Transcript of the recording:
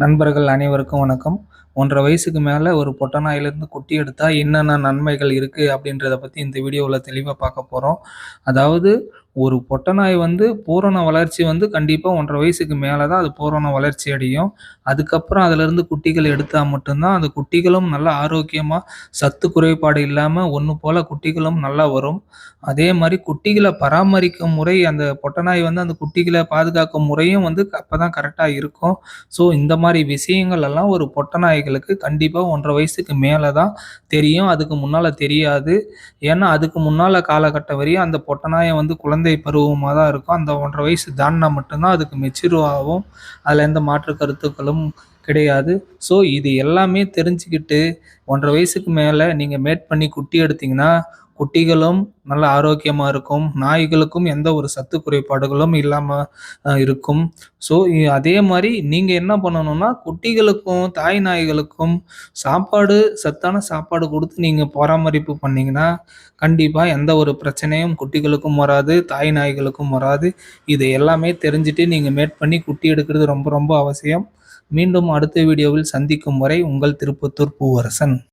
நண்பர்கள் அனைவருக்கும் வணக்கம். 1 1/2 வயசுக்கு மேல ஒரு பொட்ட நாயிலிருந்து குட்டி எடுத்தா என்னென்ன நன்மைகள் இருக்கு அப்படின்றத பத்தி இந்த வீடியோவுல தெளிவா பார்க்க போறோம். அதாவது ஒரு பொட்ட நாய் பூரண வளர்ச்சி கண்டிப்பா 1 1/2 வயசுக்கு மேல தான் அது பூரண வளர்ச்சி அடையும். அதுக்கப்புறம் அதிலிருந்து குட்டிகள் எடுத்தா மட்டும் தான் அந்த குட்டிகளும் நல்லா ஆரோக்கியமா, சத்து குறைபாடு இல்லாம ஒண்ணு போல குட்டிகளும் நல்லா வரும். அதே மாரி குட்டிகள பராமரிக்கும் முறை அந்த பொட்ட நாய் அந்த குட்டிகள பாதுகாக்கும் முறையும் அப்பதான் கரெக்ட்டா இருக்கும். ஸோ இந்த மாரி விஷயங்கள் எல்லாம் ஒரு பொட்ட நாய்களுக்கு கண்டிப்பா 1 1/2 வயசுக்கு மேல தான் தெரியும். அதுக்கு முன்னால தெரியாது. ஏன்னா, அதுக்கு முன்னால காலகட்டம் வரையும் அந்த பொட்ட நாய குழந்தை பருவமா தான் இருக்கும். அந்த 1 1/2 வயசு தாண்டுனா மட்டும் தான் அதுக்கு மெச்சூர் ஆகும். அதுல எந்த மாற்று கருத்துக்களும் கிடையாது. ஸோ இது எல்லாமே தெரிஞ்சுக்கிட்டு 1 1/2 வயசுக்கு மேல நீங்க மேட் பண்ணி குட்டி எடுத்தீங்கன்னா, குட்டிகளும் நல்ல ஆரோக்கியமா இருக்கும். நாய்களுக்கும் எந்த ஒரு சத்து குறைபாடுகளும் இல்லாம இருக்கும். ஸோ அதே மாரி நீங்க என்ன பண்ணணும்னா, குட்டிகளுக்கும், தாய் நாய்களுக்கும் சத்தான சாப்பாடு குடுத்து நீங்க பராமரிப்பு பண்ணீங்கன்னா, கண்டிப்பா எந்த ஒரு பிரச்சனையும் குட்டிகளுக்கும் வராது, தாய் நாய்களுக்கும் வராது. இது எல்லாமே தெரிஞ்சுட்டு நீங்க மேட் பண்ணி குட்டி எடுக்கிறது ரொம்ப ரொம்ப அவசியம். மீண்டும் அடுத்த வீடியோவில் சந்திக்கும் வரை உங்கள் திருப்பத்தூர் பூவரசன்.